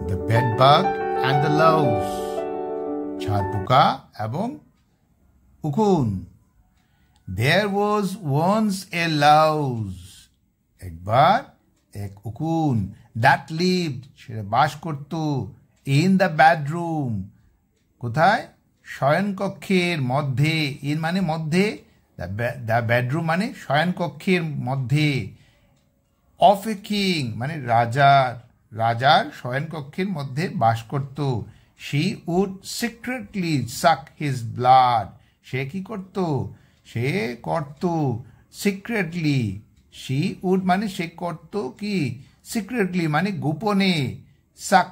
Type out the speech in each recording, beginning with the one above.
The বেডবাগ and the Laos, ঝাড়পোকা এবং উকুন। There was once a louse, একবার এক উকুন, that lived, সে বাস করত, in the bedroom, কোথায়? শয়নকক্ষের মধ্যে। ইন মানে মধ্যে, দ্য বেডরুম মানে শয়নকক্ষের মধ্যে। অফ এ কিং মানে রাজার শয়নকক্ষের মধ্যে বাস করত। She would secretly suck his blood, সে কি করত? সে করত সিক্রেটলি। শি উড মানে সে করত কি? সিক্রেটলি মানে গোপনে। সাক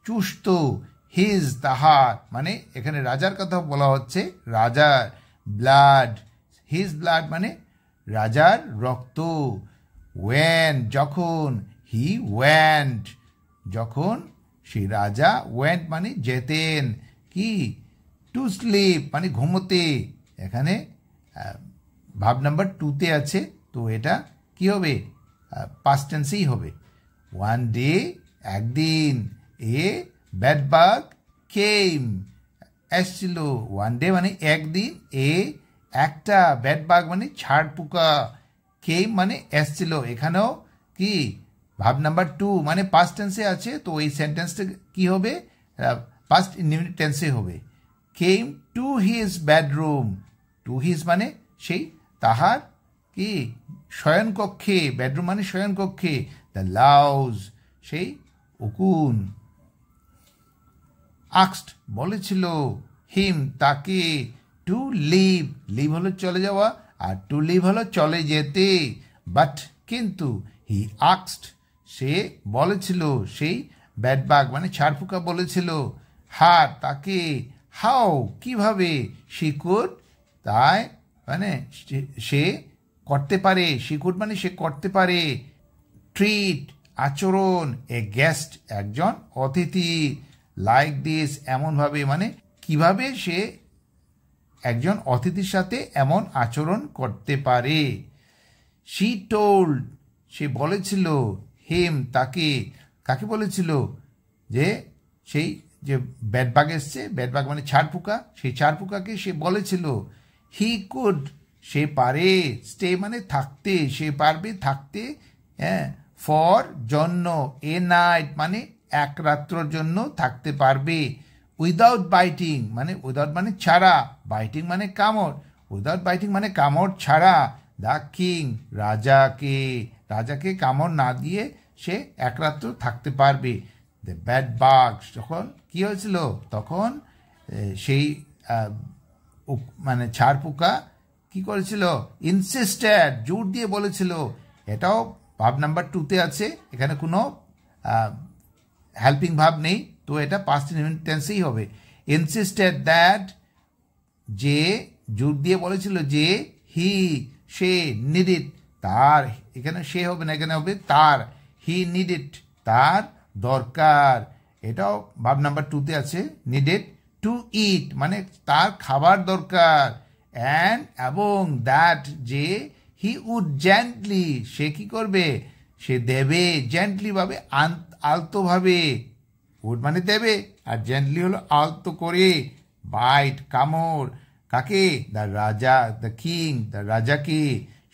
চুষত, হিজ তাহার মানে এখানে রাজার কথা বলা হচ্ছে, রাজার ব্লাড, হিজ ব্লাড মানে রাজার রক্ত। ওয়েন যখন, হি ওয়েন্ট যখন, সেই রাজা ওয়েন্ট মানে যেতেন, কি? টু স্লিপ মানে ঘুমোতে। এখানে ভাব নাম্বার 2-তে আছে, তো এটা কি হবে? পাস্ট টেন্সেই হবে। ওয়ান ডে একদিন, এ বেডবাগ কেম এসছিল। ওয়ান ডে মানে একদিন, এ একটা, বেডবাগ মানে ঝাড়পোকা, কেম মানে এসছিল। এখানেও কি ভাব নাম্বার 2 মানে পাস্ট টেন্সে আছে, তো এই সেন্টেন্সটা কি হবে? পাস্ট ইনডিফিনিট টেন্সে হবে। Came to his bedroom, to his মানে সেই তাহার কি শয়নকক্ষে, বেডরুম মানে শয়নকক্ষে। দ্য লাউজ সেই উকুন। আক্সড বলেছিল, হিম তাকে, টু লিভ, লিভ হলো চলে যাওয়া, আর টু লিভ হলো চলে যেতে। বাট কিন্তু, হি আক্সড সে বলেছিল, সেই বেডবাগ মানে ঝাড়পোকা বলেছিল, হার তাকে, হাউ কিভাবে, শি কুড তাই মানে সে করতে পারে, শি কুড মানে সে করতে পারে, ট্রিট আচরণ, এ গেস্ট একজন অতিথি, লাইক দিস এমনভাবে মানে কিভাবে সে একজন অতিথির সাথে এমন আচরণ করতে পারে। শি টোল্ড সে বলেছিল, হিম তাকে, কাকে বলেছিল? যে সেই যে বেডবাগ এসছে, বেডবাগ মানে ঝাড়পোকা, সেই ঝাড়পোকাকে সে বলেছিল, হি কুড সে পারে, স্টে মানে থাকতে, সে পারবে থাকতে, হ্যাঁ, ফর জন্য, এ নাইট মানে এক রাত্রর জন্য থাকতে পারবে, উইদাউট বাইটিং মানে উইদাউট মানে ছাড়া, বাইটিং মানে কামড়, উইদাউট বাইটিং মানে কামড় ছাড়া, দ্য কিং রাজাকে কামড় না দিয়ে সে এক রাত্র থাকতে পারবে। দ্য ব্যাড বাগ যখন কি হয়েছিল, তখন সেই মানে ঝাড়পোকা কি করেছিল? ইনসিস্টেড জোর দিয়ে বলেছিল। এটাও ভাব নাম্বার 2-তে আছে, এখানে কোনো হেল্পিং ভাব নেই, তো এটা পাস্ট ইনডিফিনিট টেন্সেই হবে। ইনসিস্টেড দ্যাট যে জোর দিয়ে বলেছিল যে, হি সে, নিডিড তার, এখানে সে হবে না, এখানে হবে তার, হি নিডিড তার দরকার, এটাও ভাব নাম্বার 2-তে আছে, নিডেড টু ইট মানে তার খাবার দরকার, অ্যান্ড এবং দ্যাট যে, হি উড জেন্টলি সে কি করবে? সে দেবে, জেন্টলি ভাবে আলতোভাবে, উড মানে দেবে, আর জেন্টলি হলো আলতো করে, বাইট কামড়, কাকে? দ্য রাজা, দ্য কিং দ্য রাজাকে,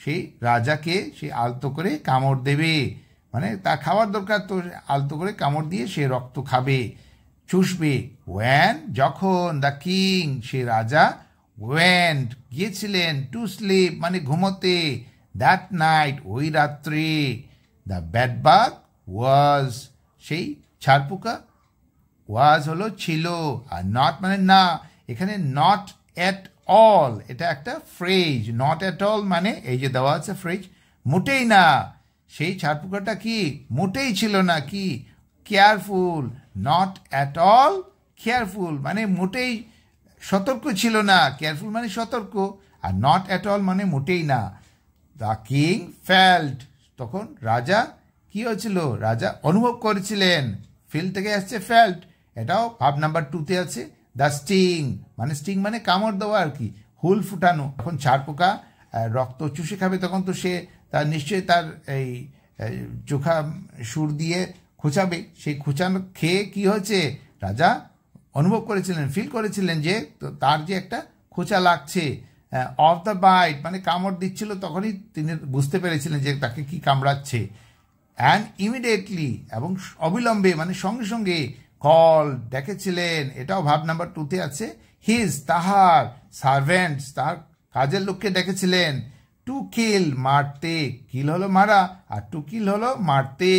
সেই রাজাকে সে আলতো করে কামড় দেবে, মানে তার খাবার দরকার, তো আলতো করে কামড় দিয়ে সে রক্ত খাবে, চুষবে। ওয়েন যখন, দ্য কিং সে রাজা, ওয়েন্ট গিয়েছিলেন, টু স্লিপ মানে ঘুমোতে, দ্যাট নাইট ওই রাত্রে, দ্য বেডবাগ ওয়াজ সেই ঝাড়পোকা, ওয়াজ হলো ছিল, আর নট মানে না, এখানে নট এট অল এটা একটা ফ্রেজ, নট এট অল মানে এই যে দেওয়া আছে ফ্রেজ, মোটেই না, সেই ঝাড়পোকাটা কি মোটেই ছিল না, কি careful, not at all careful মানে মোটেই সতর্ক ছিল না, কেয়ারফুল মানে সতর্ক, আর নট অ্যাট অল মানে মোটেই না। দ্য কিং ফেল্ট তখন রাজা কি হয়েছিল? রাজা অনুভব করেছিলেন, ফিল থেকে আসছে ফেল্ট, এটাও ভাব নাম্বার 2-তে আছে। দ্য স্টিং মানে স্টিং মানে কামড় দেওয়া আর কি, হুল ফুটানো, যখন ঝাড়পোকা রক্ত চুষে খাবে তখন তো সে তার নিশ্চয়ই তার এই চোখা সুর দিয়ে খোঁচাবে, সেই খোঁচানো খেয়ে কি হয়েছে, রাজা অনুভব করেছিলেন, ফিল করেছিলেন যে তার যে একটা খোঁচা লাগছে, অফ দ্য বাইট মানে কামড় দিচ্ছিল, তখনই তিনি বুঝতে পেরেছিলেন যে তাকে কি কামড়াচ্ছে। অ্যান্ড ইমিডিয়েটলি এবং অবিলম্বে মানে সঙ্গে সঙ্গে কল ডেকেছিলেন, এটাও ভাব নাম্বার 2-তে আছে, হিজ তাহার সার্ভেন্টস তার কাজের লোককে ডেকেছিলেন, টু কিল মারতে, কিল হলো মারা আর টু কিল হলো মারতে,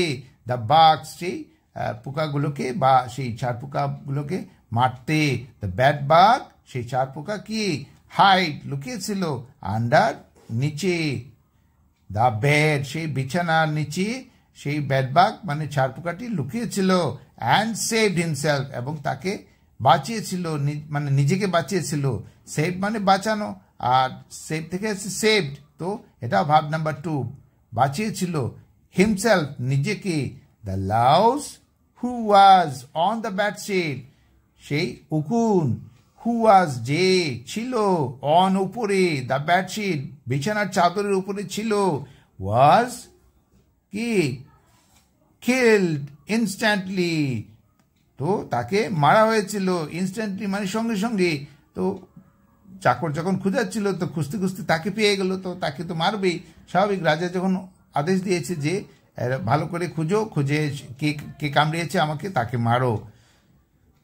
দ্য বাগস সেই পোকাগুলোকে বা সেই চার পোকাগুলোকে মারতে, দ্য ব্যাড বাগ সেই চার পোকা কি হাইড লুকিয়েছিল, আন্ডার নিচে, দ্য বেড সেই বিছানার নিচে সেই ব্যাডবাগ মানে চার পোকাটি লুকিয়েছিল, অ্যান্ড সেভড হিমসেলফ এবং তাকে বাঁচিয়েছিল, মানে নিজেকে বাঁচিয়েছিল, সেভ মানে বাঁচানো আর সেভ থেকে আছে সেভড, তো এটা ভাব নাম্বার 2, বাঁচিয়েছিল হিমসেলফ নিজেকে, the Laos who was on the bedsheet সেই উকুন, হু ওয়াজ যে ছিল, অন উপরে, দ্য বেডশিট বিছানার চাদরের উপরে ছিল, ওয়াজ কি কিল্ড ইনস্ট্যান্টলি তো তাকে মারা হয়েছিল, ইনস্ট্যান্টলি মানে সঙ্গে সঙ্গে, তো চাকর যখন খুঁজাচ্ছিল তো খুঁজতে খুঁজতে তাকে পেয়ে গেল, তো তাকে তো মারবেই, স্বাভাবিক, রাজা যখন আদেশ দিয়েছে যে ভালো করে খুঁজে কে কে কামড়িয়েছে আমাকে, তাকে মারো।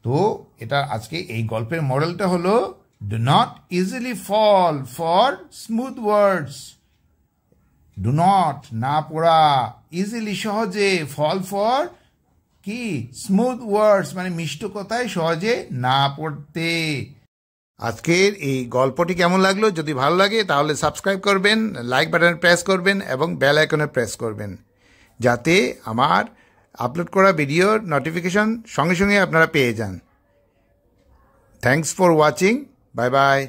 তো এটা আজকে এই গল্পের মডেলটা হলো, do not easily fall for smooth words, do not না পড়া, ইজিলি সহজে, ফল ফর কি স্মুথ ওয়ার্ডস মানে মিষ্ট কথায় সহজে না পড়তে। আজকের এই গল্পটি কেমন লাগলো, যদি ভালো লাগে তাহলে সাবস্ক্রাইব করবেন, লাইক বাটনে প্রেস করবেন এবং বেল আইকনে প্রেস করবেন, যাতে আমার আপলোড করা ভিডিওর নোটিফিকেশন সঙ্গে সঙ্গে আপনারা পেয়ে যান। Thanks for watching, bye bye.